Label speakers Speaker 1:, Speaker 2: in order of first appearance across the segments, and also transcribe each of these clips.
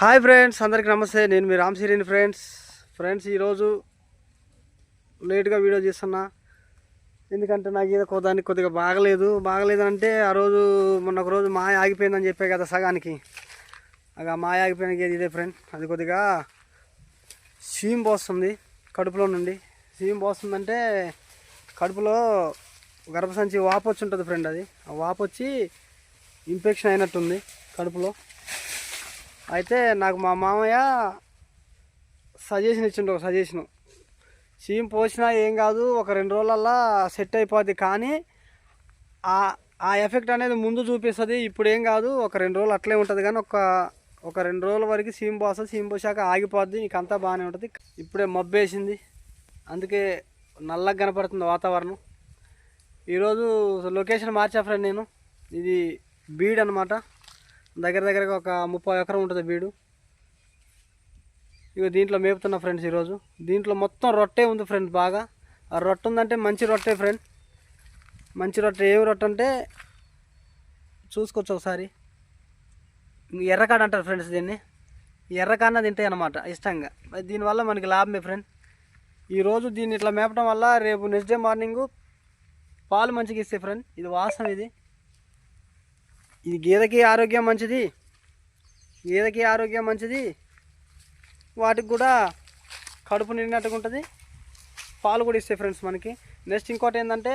Speaker 1: Hi friends, అందరికి నమస్తే. నేను మీ రామ్ సిరిని ఫ్రెండ్స్ ఈరోజు లేట్గా వీడియో చేస్తున్నా. ఎందుకంటే నాకు ఏదో దానికి కొద్దిగా బాగలేదు అంటే ఆ రోజు మొన్న ఒక రోజు మాయ ఆగిపోయిందని చెప్పే కదా సగానికి. ఆ మాయ ఆగిపోయిన గేది ఇదే ఫ్రెండ్. అది కొద్దిగా సీమ్ పోస్తుంది కడుపులో నుండి. సీమ్ పోస్తుందంటే కడుపులో గర్భసంచి వాపు వచ్చి ఉంటుంది ఫ్రెండ్. అది ఆ వాపు వచ్చి ఇన్ఫెక్షన్ అయినట్టుంది కడుపులో. అయితే నాకు మా మామయ్య సజెషన్ ఇచ్చిండు. ఒక సజెషను, సీమ్ పోసినా ఏం కాదు, ఒక 2 రోజులల్లా సెట్ అయిపోద్ది, కానీ ఆ ఎఫెక్ట్ అనేది ముందు చూపిస్తుంది. ఇప్పుడు ఏం కాదు, ఒక 2 రోజులు అట్లే ఉంటుంది, కానీ ఒక 2 రోజుల వరకు సీమ్ పోస్తుంది. సీమ్ పోసాక ఆగిపోద్ది, నీకు అంతా బాగానే ఉంటుంది. ఇప్పుడే మబ్బు వేసింది, అందుకే నల్లగా కనపడుతుంది వాతావరణం. ఈరోజు లొకేషన్ మార్చా ఫ్రెండ్ నేను. ఇది బీడ్ అనమాట. దగ్గరగా ఒక 30 ఎకరం ఉంటుంది బీడు. ఇక దీంట్లో మేపుతున్నా ఫ్రెండ్స్ ఈరోజు. దీంట్లో మొత్తం రొట్టే ఉంది ఫ్రెండ్. బాగా ఆ రొట్టె ఉందంటే మంచి రొట్టే ఫ్రెండ్. మంచి రొట్టె. ఏమి రొట్టె అంటే చూసుకోవచ్చు ఒకసారి. ఎర్రకాడ అంటారు ఫ్రెండ్స్ దీన్ని. ఎర్రకాడ తింటాయి అన్నమాట ఇష్టంగా. దీనివల్ల మనకి లాభమే ఫ్రెండ్. ఈరోజు దీన్ని ఇట్లా మేపడం వల్ల రేపు నెక్స్ట్ డే మార్నింగ్ పాలు మంచిగా ఇస్తాయి ఫ్రెండ్. ఇది వాసన. ఇది గేదెకి ఆరోగ్యం మంచిది. వాటికి కూడా కడుపు నిండినట్టుగా ఉంటుంది. పాలు కూడా ఇస్తాయి ఫ్రెండ్స్ మనకి. నెక్స్ట్ ఇంకోటి ఏంటంటే,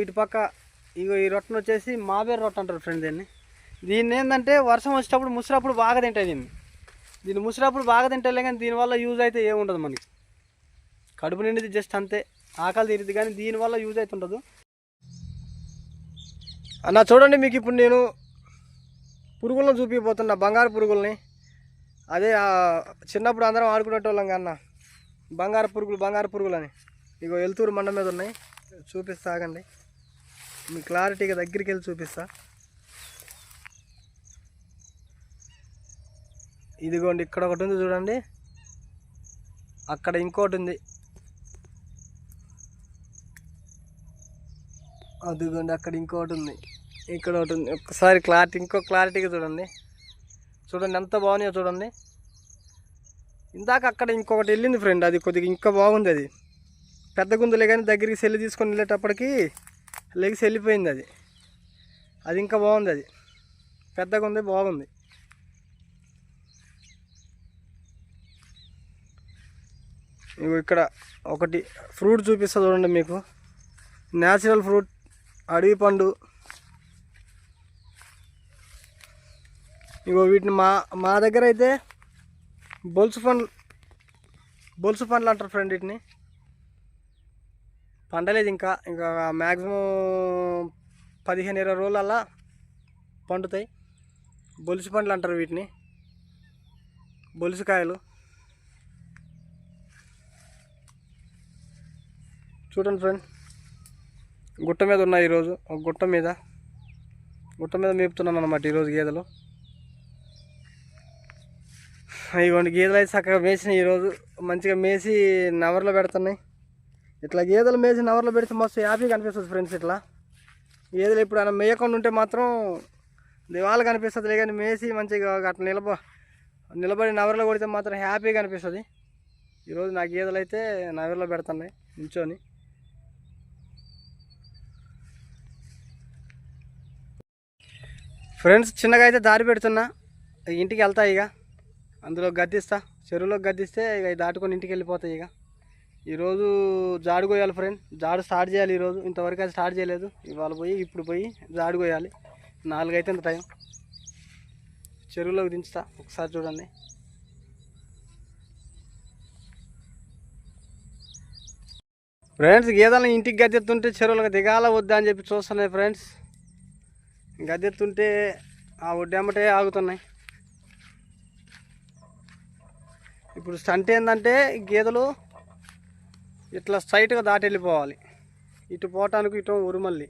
Speaker 1: ఇటు పక్క ఈ రొట్టెను వచ్చేసి మాబేరు రొట్టె అంటారు ఫ్రెండ్ దీన్ని ఏంటంటే వర్షం వచ్చేటప్పుడు ముసిరప్పుడు బాగా తింటాయి. దీన్ని ముసిరప్పుడు బాగా తింటాయి, కానీ దీనివల్ల యూజ్ అయితే ఏముండదు మనకి. కడుపు నిండిది జస్ట్ అంతే, ఆకలి తీరిది, కానీ దీనివల్ల యూజ్ అయితే ఉండదు అన్న. చూడండి, మీకు ఇప్పుడు నేను పురుగులను చూపిపోతున్నా, బంగారు పురుగుల్ని. అదే చిన్నప్పుడు అందరం ఆడుకునేటోళ్ళం కన్నా, బంగారు పురుగులు అని. ఇగో ఎల్తూరు మండ మీద ఉన్నాయి, చూపిస్తా ఆగండి. మీ క్లారిటీగా దగ్గరికి వెళ్ళి చూపిస్తా. ఇదిగోండి, ఇక్కడ ఒకటి ఉంది చూడండి, అక్కడ ఇంకోటి ఉంది. అదిగోండి, అక్కడ ఇంకోటి ఉంది, ఇక్కడ ఒకటి ఉంది. ఒక్కసారి ఇంకో క్లారిటీగా చూడండి ఎంత బాగున్నాయో చూడండి. ఇందాక అక్కడ ఇంకొకటి వెళ్ళింది ఫ్రెండ్, అది కొద్దిగా ఇంకా బాగుంది. అది పెద్ద గుందులే, కానీ దగ్గరికి సెల్లి తీసుకొని వెళ్ళేటప్పటికి లెగిసి వెళ్ళిపోయింది. అది ఇంకా బాగుంది. అది పెద్దగా ఉంది, బాగుంది. ఇక్కడ ఒకటి ఫ్రూట్ చూపిస్తా చూడండి మీకు. న్యాచురల్ ఫ్రూట్, అడవి పండు. ఇగో వీటిని మా దగ్గర అయితే బొలుసు పండ్లు అంటారు ఫ్రెండ్. వీటిని పండలేదు ఇంకా మ్యాక్సిమం 15-20 రోజులల్లా పండుతాయి. బొలుసు పండ్లు అంటారు వీటిని, బొలుసుకాయలు. చూడండి ఫ్రెండ్, గుట్ట మీద ఉన్నాయి ఈరోజు. ఒక గుట్ట మీద మేపుతున్నాను అన్నమాట ఈరోజు గేదెలు. ఇవ్వండి, గేదెలు అయితే చక్కగా మేసినాయి ఈరోజు. మంచిగా మేసి నవర్లో పెడుతున్నాయి. ఇట్లా గేదెలు మేసి నవర్లో పెడితే మస్తు హ్యాపీగా కనిపిస్తుంది ఫ్రెండ్స్. ఇట్లా గేదెలు ఇప్పుడు ఆయన మేయకుండా ఉంటే మాత్రం దివాళ కనిపిస్తుంది, కానీ మేసి మంచిగా అట్లా నిలబడి నవర్లో కొడితే మాత్రం హ్యాపీగా అనిపిస్తుంది. ఈరోజు నా గేదెలు అయితే నవర్లో పెడుతున్నాయి నించొని. ఫ్రెండ్స్, చిన్నగా అయితే దారి పెడుతున్నా, ఇంటికి వెళ్తా. ఇక అందులో గద్దిస్తా, చెరువులోకి గద్దిస్తే ఇక దాటుకొని ఇంటికి వెళ్ళిపోతాయి. ఇక ఈరోజు జాడు కోయాలి ఫ్రెండ్. జాడు స్టార్ట్ చేయాలి ఈరోజు. ఇంతవరకు అది స్టార్ట్ చేయలేదు. ఇప్పుడు పోయి జాడు కోయాలి. 4 అయితే టైం. చెరువులోకి దించుతా, ఒకసారి చూడండి. ఫ్రెండ్స్, గేదెలను ఇంటికి గద్దెత్తుంటే చెరువులకు దిగాల వద్దా అని చెప్పి చూస్తున్నాయి ఫ్రెండ్స్. గద్దెత్తుంటే ఆ ఒడ్డెమ్మటే ఆగుతున్నాయి. ఇప్పుడు స్టంట్ ఏంటంటే, గేదెలు ఇట్లా స్ట్రైట్గా దాటి వెళ్ళిపోవాలి. ఇటు పోవటానికి ఇటు ఉరుమల్లి,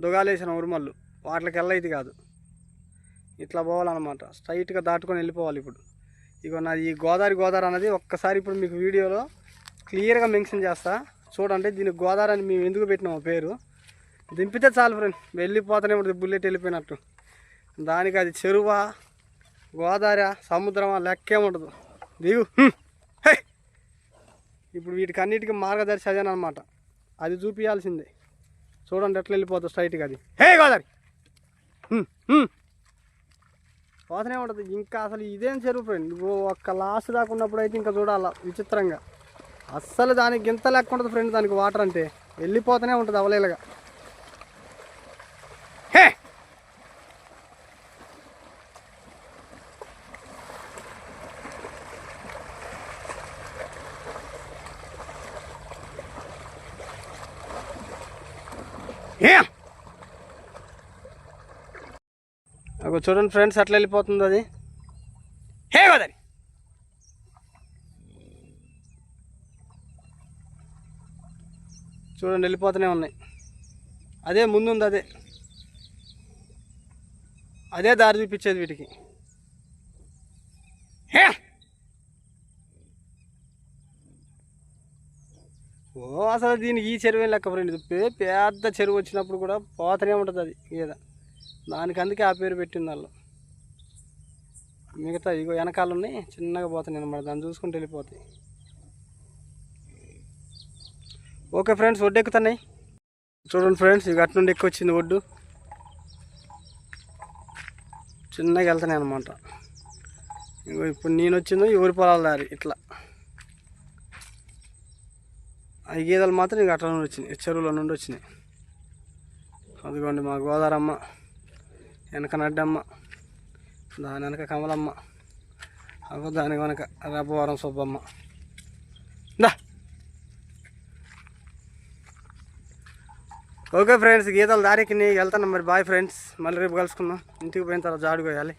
Speaker 1: దుగాలేసిన ఉరుమల్లు, వాటికి వెళ్ళైతే కాదు, ఇట్లా పోవాలన్నమాట. స్ట్రైట్గా దాటుకొని వెళ్ళిపోవాలి. ఇప్పుడు ఇక నాది ఈ గోదావరి అన్నది ఒక్కసారి ఇప్పుడు మీకు వీడియోలో క్లియర్గా మెన్షన్ చేస్తా చూడండి. దీనికి గోదావరి అని మేము ఎందుకు పెట్టినాము పేరు. దింపితే చాలు ఫ్రెండ్, వెళ్ళిపోతానే ఉంటుంది బుల్లెట్ వెళ్ళిపోయినట్టు. దానికి అది చెరువా గోదావరి సముద్రమా లెక్కేముండదు. దిగు. హే, ఇప్పుడు వీటికి అన్నిటికీ మార్గదర్శి అదేనమాట. అది చూపించాల్సిందే. చూడండి ఎట్లా వెళ్ళిపోతుంది స్ట్రైట్గా అది. హే గోదావరి పోతనే ఉంటుంది. ఇంకా అసలు ఇదేం చెరువు ఫ్రెండ్, నువ్వు ఒక్క లాస్ట్ దాకా ఉన్నప్పుడు అయితే ఇంకా చూడాలా విచిత్రంగా. అస్సలు దానికి గింత లెక్క ఉంటుంది ఫ్రెండ్. దానికి వాటర్ అంటే వెళ్ళిపోతూనే ఉంటుంది అవలేలుగా. హే చూడండి ఫ్రెండ్స్ అట్లా వెళ్ళిపోతుంది అది. హే గోదావరి చూడండి వెళ్ళిపోతూనే ఉన్నాయి. అదే ముందుంది, అదే దారి చూపించేది వీటికి. హే ఓ అసలు దీనికి ఈ చెరువు లెక్క ఫ్రెండ్. పెద్ద చెరువు వచ్చినప్పుడు కూడా పోతూనే ఉంటుంది అది గేద. దానికి అందుకే ఆ పేరు పెట్టింది వాళ్ళు. మిగతా ఇగో వెనకాల ఉన్నాయి చిన్నగా పోతున్నాయి అన్నమాట. దాన్ని చూసుకుంటూ వెళ్ళిపోతాయి. ఓకే ఫ్రెండ్స్ ఒడ్డు ఎక్కుతున్నాయి చూడండి ఫ్రెండ్స్. ఇక అటు నుండి ఎక్కువ వచ్చింది ఒడ్డు. చిన్నగా వెళ్తున్నాయి అన్నమాట. ఇగో ఇప్పుడు నేను వచ్చిందో ఈ ఊరి పొలాల దారి ఇట్లా. ఆ గేదెలు మాత్రం ఇక అట్లా నుండి వచ్చినాయి, చెరువులో నుండి వచ్చినాయి. అదిగోండి మా గోదారమ్మ, వెనక నడ్డమ్మ, దాని వెనక కమలమ్మ, అగో దాని వెనక రబ్బవరం సుబ్బమ్మ. దా ఓకే ఫ్రెండ్స్ గీతలు దారికి వెళ్తాను మరి. బాయ్ ఫ్రెండ్స్, మళ్ళీ రేపు కలుసుకుందాం. ఇంటికి పోయిన తర్వాత జాడు కోయాలి.